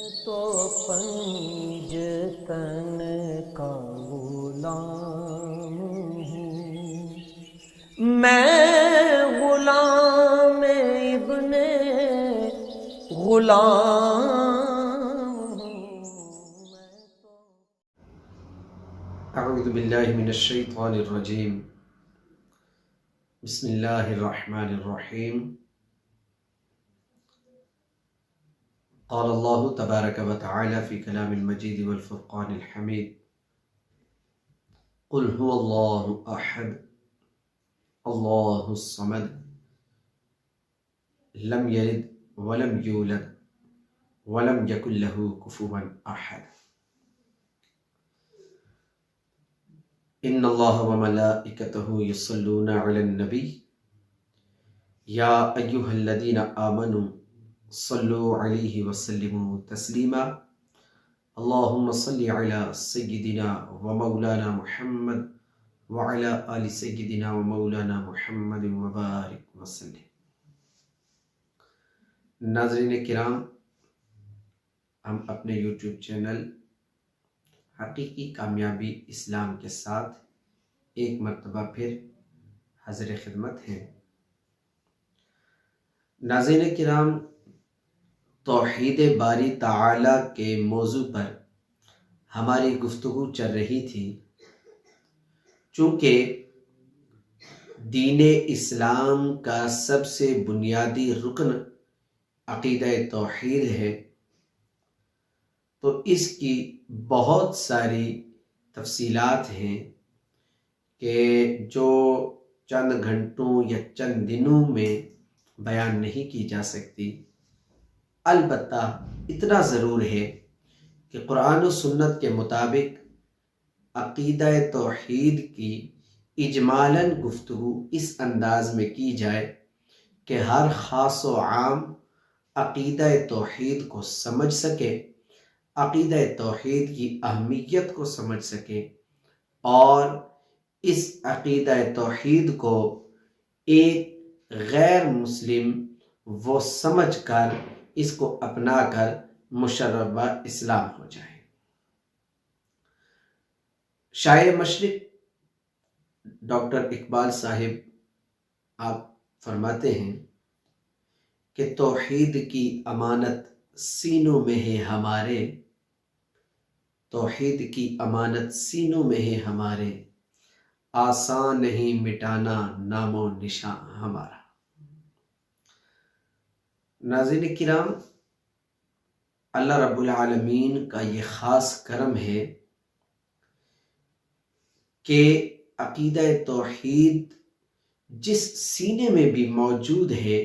تو پنجتن کا غلام ہوں، میں غلام ابن غلام ہوں۔ اعوذ باللہ من الشیطان الرجیم، بسم اللہ الرحمن الرحیم۔ قال اللہ تبارک و تعالی فی کلام المجید والفرقان الحمید، قل هو اللہ احد اللہ الصمد لم یلد ولم یولد ولم یکن له کفوا احد۔ ان اللہ وملائکتہ یصلون علی النبی یا ایہا الذین آمنوا صلوا علیہ وسلموا تسلیما۔ اللہم صلی علی سیدنا و مولانا محمد وعلی آل سیدنا و مولانا محمد وبارک وسلم۔ ناظرین کرام، ہم اپنے یوٹیوب چینل حقیقی کامیابی اسلام کے ساتھ ایک مرتبہ پھر حاضر خدمت ہیں۔ ناظرین کرام، توحید باری تعالی کے موضوع پر ہماری گفتگو چل رہی تھی۔ چونکہ دین اسلام کا سب سے بنیادی رکن عقیدہ توحید ہے، تو اس کی بہت ساری تفصیلات ہیں کہ جو چند گھنٹوں یا چند دنوں میں بیان نہیں کی جا سکتی۔ البتہ اتنا ضرور ہے کہ قرآن و سنت کے مطابق عقیدہ توحید کی اجمالاً گفتگو اس انداز میں کی جائے کہ ہر خاص و عام عقیدہ توحید کو سمجھ سکے، عقیدہ توحید کی اہمیت کو سمجھ سکے، اور اس عقیدہ توحید کو ایک غیر مسلم وہ سمجھ کر اس کو اپنا کر مشرب اسلام ہو جائے۔ شاعر مشرق ڈاکٹر اقبال صاحب آپ فرماتے ہیں کہ توحید کی امانت سینوں میں ہے ہمارے، توحید کی امانت سینوں میں ہے ہمارے، آسان نہیں مٹانا نام و نشان ہمارا۔ ناظرین کرام، اللہ رب العالمین کا یہ خاص کرم ہے کہ عقیدہ توحید جس سینے میں بھی موجود ہے،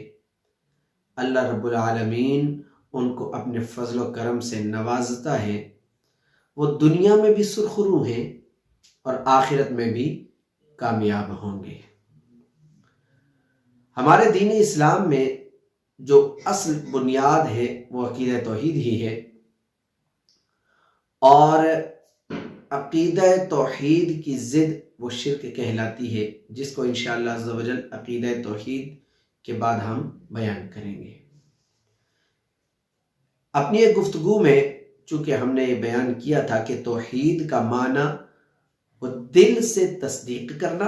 اللہ رب العالمین ان کو اپنے فضل و کرم سے نوازتا ہے۔ وہ دنیا میں بھی سرخرو ہیں اور آخرت میں بھی کامیاب ہوں گے۔ ہمارے دین اسلام میں جو اصل بنیاد ہے وہ عقیدہ توحید ہی ہے، اور عقیدہ توحید کی ضد وہ شرک کہلاتی ہے، جس کو انشاءاللہ عز و جل عقیدہ توحید کے بعد ہم بیان کریں گے۔ اپنی ایک گفتگو میں چونکہ ہم نے یہ بیان کیا تھا کہ توحید کا معنی وہ دل سے تصدیق کرنا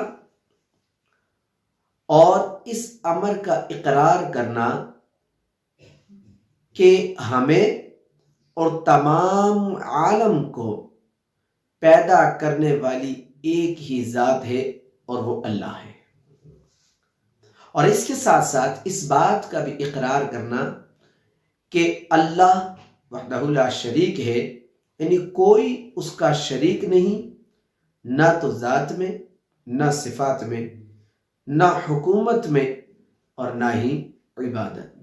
اور اس امر کا اقرار کرنا کہ ہمیں اور تمام عالم کو پیدا کرنے والی ایک ہی ذات ہے اور وہ اللہ ہے، اور اس کے ساتھ ساتھ اس بات کا بھی اقرار کرنا کہ اللہ وحدہ لا شریک ہے، یعنی کوئی اس کا شریک نہیں، نہ تو ذات میں، نہ صفات میں، نہ حکومت میں، اور نہ ہی عبادت میں۔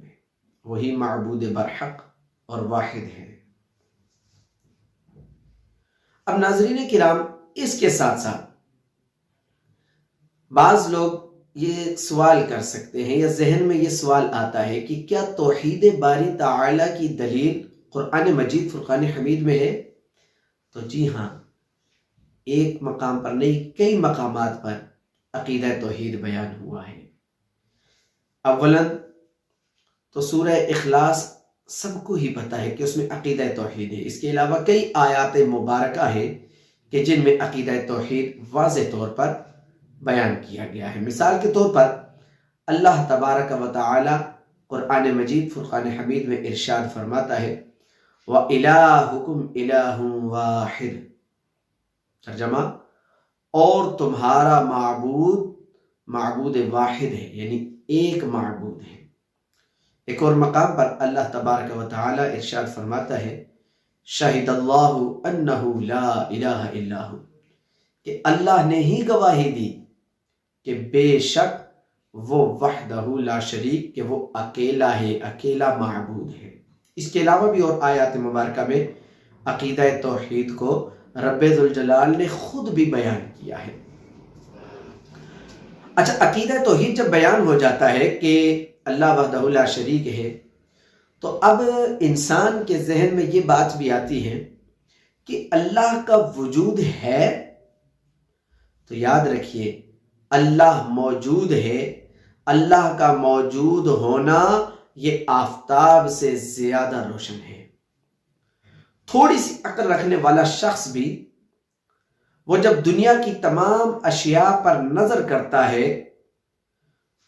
وہی معبود برحق اور واحد ہے۔ اب ناظرین کرام، اس کے ساتھ ساتھ بعض لوگ یہ سوال کر سکتے ہیں یا ذہن میں یہ سوال آتا ہے کہ کیا توحید باری تعالی کی دلیل قرآن مجید فرقان حمید میں ہے؟ تو جی ہاں، ایک مقام پر نہیں، کئی مقامات پر عقیدہ توحید بیان ہوا ہے۔ اولاً تو سورہ اخلاص سب کو ہی پتہ ہے کہ اس میں عقیدہ توحید ہے. اس کے علاوہ کئی آیات مبارکہ ہیں کہ جن میں عقیدہ توحید واضح طور پر بیان کیا گیا ہے. مثال کے طور پر اللہ تبارک و تعالی قرآن مجید فرقان حمید میں ارشاد فرماتا ہے وَإِلَٰهُكُمْ إِلَٰهٌ وَاحِدٌ. ترجمہ، اور تمہارا معبود واحد ہے، یعنی ایک معبود ہے. ایک اور مقام پر اللہ تبارک و تعالی ارشاد فرماتا ہے شہد اللہ انہ لا الہ الا ہو، کہ اللہ نے ہی گواہی دی کہ بے شک وہ وحدہ لا شریک، کہ وہ اکیلا ہے، اکیلا معبود ہے. اس کے علاوہ بھی اور آیات مبارکہ میں عقیدہ توحید کو رب ذوالجلال نے خود بھی بیان کیا ہے. اچھا، عقیدہ توحید جب بیان ہو جاتا ہے کہ اللہ وحدہ لا شریک ہے، تو اب انسان کے ذہن میں یہ بات بھی آتی ہے کہ اللہ کا وجود ہے. تو یاد رکھیے، اللہ موجود ہے. اللہ کا موجود ہونا یہ آفتاب سے زیادہ روشن ہے. تھوڑی سی عقل رکھنے والا شخص بھی وہ جب دنیا کی تمام اشیاء پر نظر کرتا ہے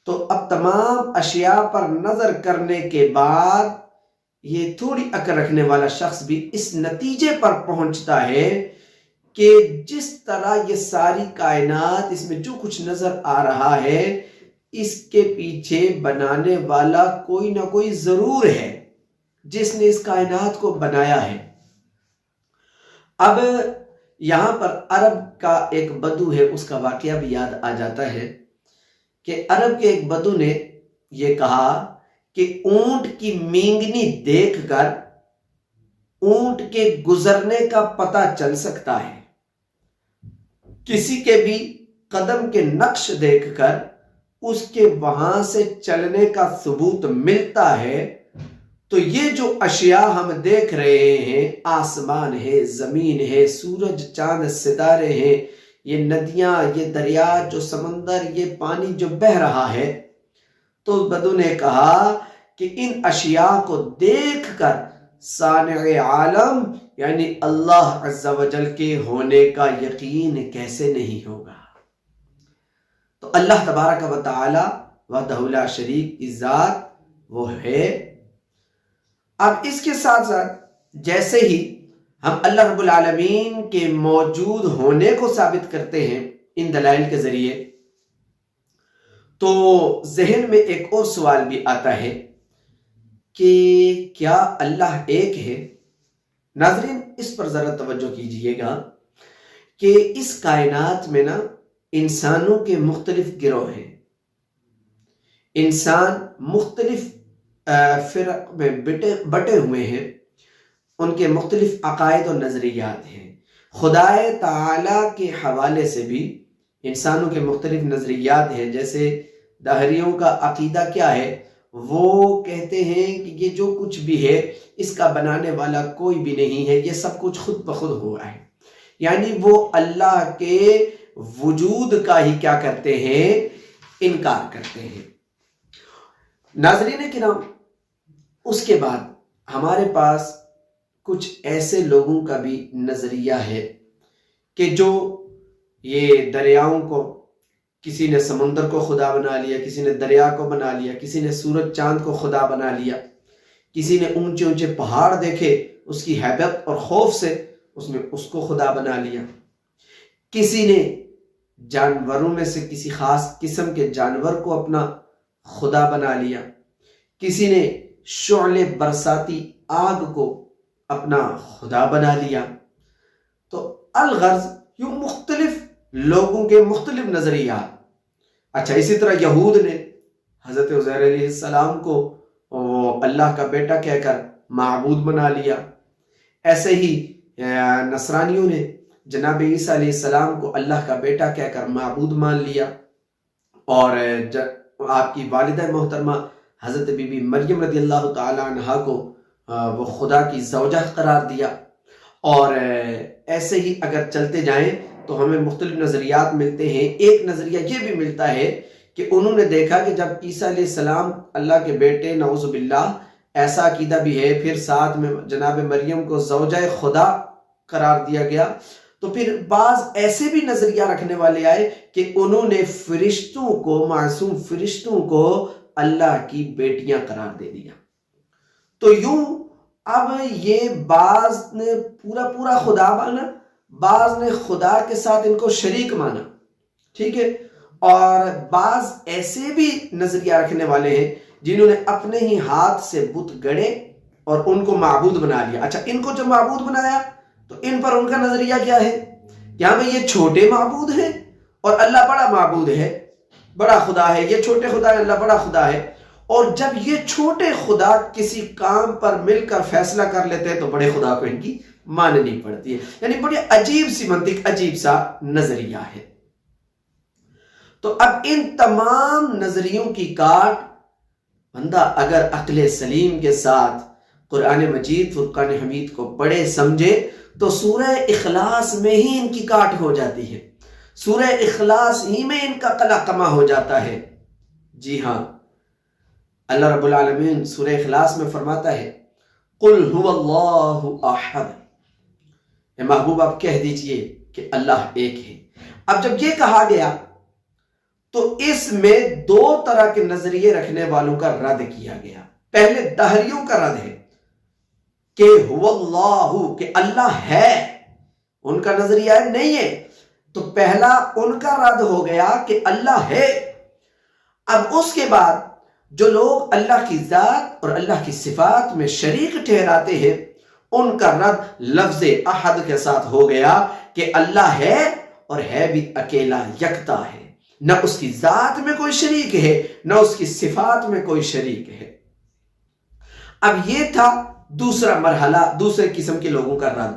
تو اب تمام اشیاء پر نظر کرنے کے بعد یہ تھوڑی عقل رکھنے والا شخص بھی اس نتیجے پر پہنچتا ہے کہ جس طرح یہ ساری کائنات، اس میں جو کچھ نظر آ رہا ہے، اس کے پیچھے بنانے والا کوئی نہ کوئی ضرور ہے جس نے اس کائنات کو بنایا ہے. اب یہاں پر عرب کا ایک بدو ہے، اس کا واقعہ بھی یاد آ جاتا ہے کہ عرب کے ایک بدو نے یہ کہا کہ اونٹ کی مینگنی دیکھ کر اونٹ کے گزرنے کا پتہ چل سکتا ہے، کسی کے بھی قدم کے نقش دیکھ کر اس کے وہاں سے چلنے کا ثبوت ملتا ہے. تو یہ جو اشیاء ہم دیکھ رہے ہیں، آسمان ہے، زمین ہے، سورج چاند ستارے ہیں، یہ ندیاں، یہ دریا، جو سمندر، یہ پانی جو بہہ رہا ہے، تو بدو نے کہا کہ ان اشیاء کو دیکھ کر صانع عالم یعنی اللہ عز و جل کے ہونے کا یقین کیسے نہیں ہوگا. تو اللہ تبارک و تعالی وحدہ لا شریک کی ذات وہ ہے. اب اس کے ساتھ ساتھ جیسے ہی ہم اللہ رب العالمین کے موجود ہونے کو ثابت کرتے ہیں ان دلائل کے ذریعے، تو ذہن میں ایک اور سوال بھی آتا ہے کہ کیا اللہ ایک ہے؟ ناظرین، اس پر ذرا توجہ کیجئے گا کہ اس کائنات میں نا انسانوں کے مختلف گروہ ہیں. انسان مختلف فرق میں بٹے ہوئے ہیں، ان کے مختلف عقائد و نظریات ہیں. خدائے تعالی کے حوالے سے بھی انسانوں کے مختلف نظریات ہیں. جیسے دہریوں کا عقیدہ کیا ہے؟ وہ کہتے ہیں کہ یہ جو کچھ بھی ہے اس کا بنانے والا کوئی بھی نہیں ہے، یہ سب کچھ خود بخود ہوا ہے. یعنی وہ اللہ کے وجود کا ہی کیا کرتے ہیں؟ انکار کرتے ہیں. ناظرین کرام، اس کے بعد ہمارے پاس کچھ ایسے لوگوں کا بھی نظریہ ہے کہ جو یہ دریاؤں کو، کسی نے سمندر کو خدا بنا لیا، کسی نے دریا کو بنا لیا، کسی نے سورج چاند کو خدا بنا لیا، کسی نے اونچے اونچے پہاڑ دیکھے، اس کی ہیبت اور خوف سے اس کو خدا بنا لیا. کسی نے جانوروں میں سے کسی خاص قسم کے جانور کو اپنا خدا بنا لیا. کسی نے شعلے برساتی آگ کو اپنا خدا بنا لیا. تو الغرض یوں مختلف لوگوں کے مختلف نظریات. اچھا، اسی طرح یہود نے حضرت عزیر علیہ السلام کو وہ اللہ کا بیٹا کہہ کر معبود بنا لیا. ایسے ہی نصرانیوں نے جناب عیسیٰ علیہ السلام کو اللہ کا بیٹا کہہ کر معبود مان لیا، اور آپ کی والدہ محترمہ حضرت بی بی مریم رضی اللہ تعالی عنہا کو وہ خدا کی زوجہ قرار دیا. اور ایسے ہی اگر چلتے جائیں تو ہمیں مختلف نظریات ملتے ہیں. ایک نظریہ یہ بھی ملتا ہے کہ انہوں نے دیکھا کہ جب عیسیٰ علیہ السلام اللہ کے بیٹے نعوذ باللہ ایسا عقیدہ بھی ہے. پھر ساتھ میں جناب مریم کو زوجہ خدا قرار دیا گیا. تو پھر بعض ایسے بھی نظریہ رکھنے والے آئے کہ انہوں نے فرشتوں کو، معصوم فرشتوں کو اللہ کی بیٹیاں قرار دے دیا. تو یوں اب یہ بعض نے پورا خدا مانا، بعض نے خدا کے ساتھ ان کو شریک مانا، ٹھیک ہے. اور بعض ایسے بھی نظریہ رکھنے والے ہیں جنہوں نے اپنے ہی ہاتھ سے بت گڑے اور ان کو معبود بنا لیا. اچھا، ان کو جب معبود بنایا تو ان پر ان کا نظریہ کیا ہے کہ ہاں بھئی یہ چھوٹے معبود ہیں اور اللہ بڑا معبود ہے، بڑا خدا ہے. یہ چھوٹے خدا ہے، اللہ بڑا خدا ہے. اور جب یہ چھوٹے خدا کسی کام پر مل کر فیصلہ کر لیتے ہیں تو بڑے خدا کو ان کی ماننی پڑتی ہے. یعنی بڑی عجیب سی منطق، عجیب سا نظریہ ہے. تو اب ان تمام نظریوں کی کاٹ بندہ اگر عقل سلیم کے ساتھ قرآن مجید فرقان حمید کو پڑھے سمجھے تو سورہ اخلاص میں ہی ان کی کاٹ ہو جاتی ہے، سورہ اخلاص ہی میں ان کا قلقمہ ہو جاتا ہے. جی ہاں، اللہ رب العالمین سورہ اخلاص میں فرماتا ہے قل هو اللہ احد. اے محبوب آپ کہہ دیجئے کہ اللہ ایک ہے. اب جب یہ کہا گیا تو اس میں دو طرح کے نظریے رکھنے والوں کا رد کیا گیا. پہلے دہریوں کا رد ہے کہ هو اللہ، کہ اللہ ہے. ان کا نظریہ نہیں ہے. تو پہلا ان کا رد ہو گیا کہ اللہ ہے. اب اس کے بعد جو لوگ اللہ کی ذات اور اللہ کی صفات میں شریک ٹھہراتے ہیں ان کا رد لفظ احد کے ساتھ ہو گیا کہ اللہ ہے اور ہے بھی اکیلا یکتا ہے، نہ اس کی ذات میں کوئی شریک ہے نہ اس کی صفات میں کوئی شریک ہے. اب یہ تھا دوسرا مرحلہ، دوسرے قسم کے لوگوں کا رد.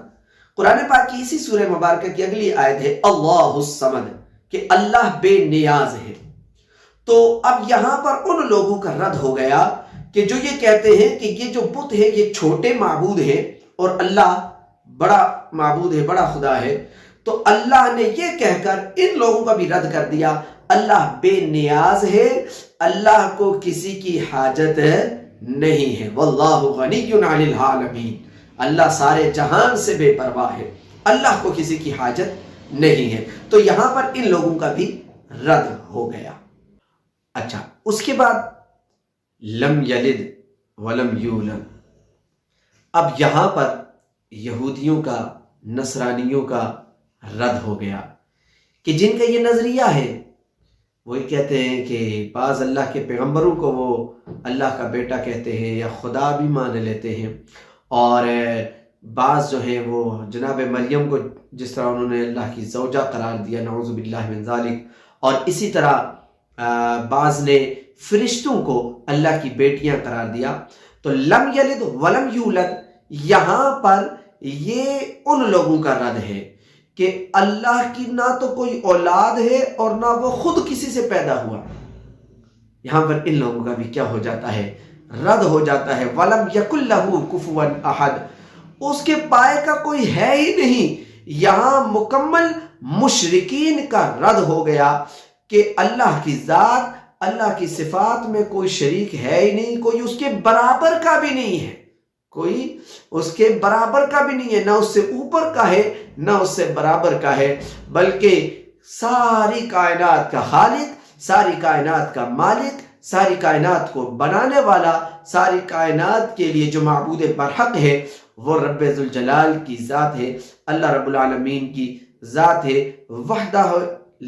قرآن پاک کی اسی سورہ مبارکہ کی اگلی آیت ہے اللہ الصمد، کہ اللہ بے نیاز ہے. تو اب یہاں پر ان لوگوں کا رد ہو گیا کہ جو یہ کہتے ہیں کہ یہ جو بت ہے یہ چھوٹے معبود ہیں اور اللہ بڑا معبود ہے، بڑا خدا ہے. تو اللہ نے یہ کہہ کر ان لوگوں کا بھی رد کر دیا اللہ بے نیاز ہے، اللہ کو کسی کی حاجت نہیں ہے. واللہ غنی عن العالمین، اللہ سارے جہان سے بے پرواہ ہے، اللہ کو کسی کی حاجت نہیں ہے. تو یہاں پر ان لوگوں کا بھی رد ہو گیا. اچھا، اس کے بعد لم یلد ولم یولد. اب یہاں پر یہودیوں کا، نصرانیوں کا رد ہو گیا کہ جن کا یہ نظریہ ہے وہی کہتے ہیں کہ بعض اللہ کے پیغمبروں کو وہ اللہ کا بیٹا کہتے ہیں یا خدا بھی مان لیتے ہیں، اور بعض جو ہیں وہ جناب مریم کو جس طرح انہوں نے اللہ کی زوجہ قرار دیا، نعوذ باللہ من ذالک. اور اسی طرح بعض نے فرشتوں کو اللہ کی بیٹیاں قرار دیا. تو لم یلد ولم یولد یہاں پر یہ ان لوگوں کا رد ہے کہ اللہ کی نہ تو کوئی اولاد ہے اور نہ وہ خود کسی سے پیدا ہوا. یہاں پر ان لوگوں کا بھی کیا ہو جاتا ہے؟ رد ہو جاتا ہے. ولم یکن لہ کفوا احد، اس کے پائے کا کوئی ہے ہی نہیں. یہاں مکمل مشرکین کا رد ہو گیا کہ اللہ کی ذات، اللہ کی صفات میں کوئی شریک ہے ہی نہیں، کوئی اس کے برابر کا بھی نہیں ہے، کوئی اس کے برابر کا بھی نہیں ہے، نہ اس سے اوپر کا ہے نہ اس سے برابر کا ہے، بلکہ ساری کائنات کا خالق، ساری کائنات کا مالک، ساری کائنات کو بنانے والا، ساری کائنات کے لیے جو معبود برحق ہے وہ رب ذوالجلال کی ذات ہے، اللہ رب العالمین کی ذات ہے، وحدہ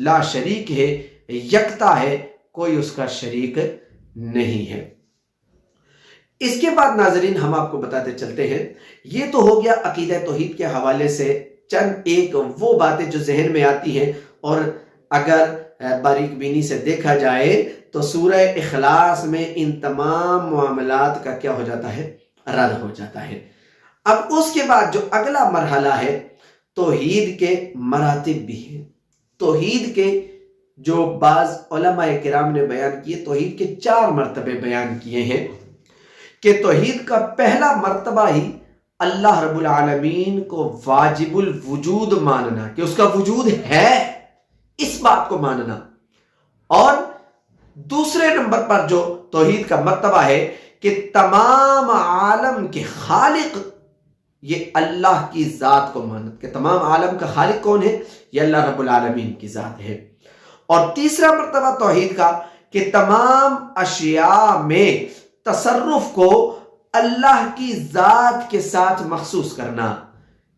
لا شریک ہے، یکتا ہے، کوئی اس کا شریک نہیں ہے. اس کے بعد ناظرین ہم آپ کو بتاتے چلتے ہیں، یہ تو ہو گیا عقیدہ توحید کے حوالے سے چند ایک وہ باتیں جو ذہن میں آتی ہیں، اور اگر باریک بینی سے دیکھا جائے تو سورہ اخلاص میں ان تمام معاملات کا کیا ہو جاتا ہے؟ رد ہو جاتا ہے. اب اس کے بعد جو اگلا مرحلہ ہے، توحید کے مراتب بھی ہیں. توحید کے جو بعض علماء کرام نے بیان کیے، توحید کے 4 مرتبے بیان کیے ہیں کہ توحید کا پہلا مرتبہ ہی اللہ رب العالمین کو واجب الوجود ماننا، کہ اس کا وجود ہے، اس بات کو ماننا. اور دوسرے نمبر پر جو توحید کا مرتبہ ہے کہ تمام عالم کے خالق یہ اللہ کی ذات کو مانت کہ تمام عالم کا خالق کون ہے؟ یہ اللہ رب العالمین کی ذات ہے۔ اور تیسرا مرتبہ توحید کا کہ تمام اشیاء میں تصرف کو اللہ کی ذات کے ساتھ مخصوص کرنا،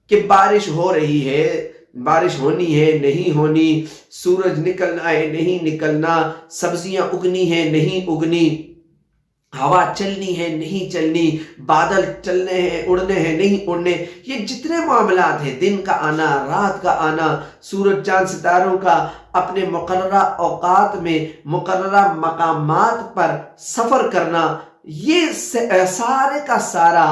کہ بارش ہو رہی ہے، بارش ہونی ہے نہیں ہونی، سورج نکلنا ہے نہیں نکلنا، سبزیاں اگنی ہے نہیں اگنی، ہوا چلنی ہے نہیں چلنی، بادل چلنے ہیں اڑنے ہیں نہیں اڑنے، یہ جتنے معاملات ہیں، دن کا آنا رات کا آنا، سورج چاند ستاروں کا اپنے مقررہ اوقات میں مقررہ مقامات پر سفر کرنا، یہ سارے کا سارا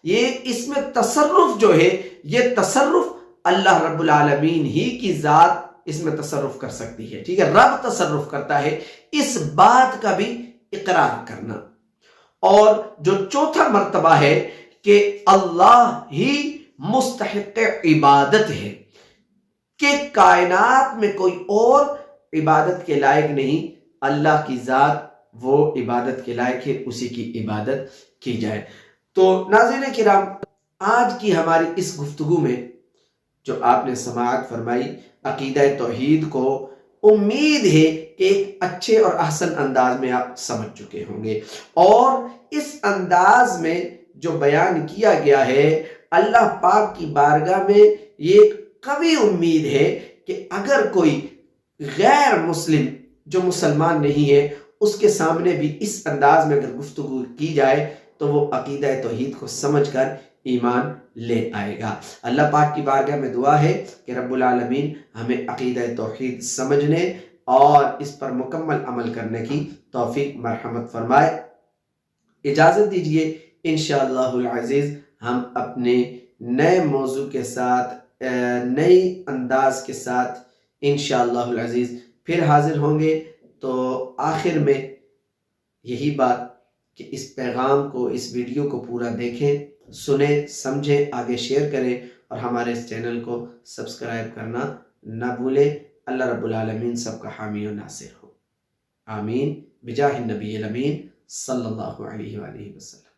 یہ اس میں تصرف جو ہے، یہ تصرف اللہ رب العالمین ہی کی ذات اس میں تصرف کر سکتی ہے، ٹھیک ہے، رب تصرف کرتا ہے، اس بات کا بھی اقرار کرنا۔ اور جو چوتھا مرتبہ ہے کہ اللہ ہی مستحق عبادت ہے، کہ کائنات میں کوئی اور عبادت کے لائق نہیں، اللہ کی ذات وہ عبادت کے لائق ہے، اسی کی عبادت کی جائے۔ تو ناظرین کرام، آج کی ہماری اس گفتگو میں جو آپ نے سماعت فرمائی عقیدہ توحید کو، امید ہے کہ ایک اچھے اور احسن انداز میں آپ سمجھ چکے ہوں گے، اور اس انداز میں جو بیان کیا گیا ہے اللہ پاک کی بارگاہ میں یہ ایک قوی امید ہے کہ اگر کوئی غیر مسلم جو مسلمان نہیں ہے اس کے سامنے بھی اس انداز میں اگر گفتگو کی جائے تو وہ عقیدہ توحید کو سمجھ کر ایمان لے آئے گا۔ اللہ پاک کی بارگاہ میں دعا ہے کہ رب العالمین ہمیں عقیدہ توحید سمجھنے اور اس پر مکمل عمل کرنے کی توفیق مرحمت فرمائے۔ اجازت دیجئے، انشاءاللہ العزیز ہم اپنے نئے موضوع کے ساتھ، نئی انداز کے ساتھ انشاءاللہ العزیز پھر حاضر ہوں گے۔ تو آخر میں یہی بات کہ اس پیغام کو، اس ویڈیو کو پورا دیکھیں، سنیں، سمجھیں، آگے شیئر کریں، اور ہمارے اس چینل کو سبسکرائب کرنا نہ بھولیں۔ اللہ رب العالمین سب کا حامی و ناصر ہو، آمین، بجاہ النبی الامین صلی اللہ علیہ وآلہ وسلم۔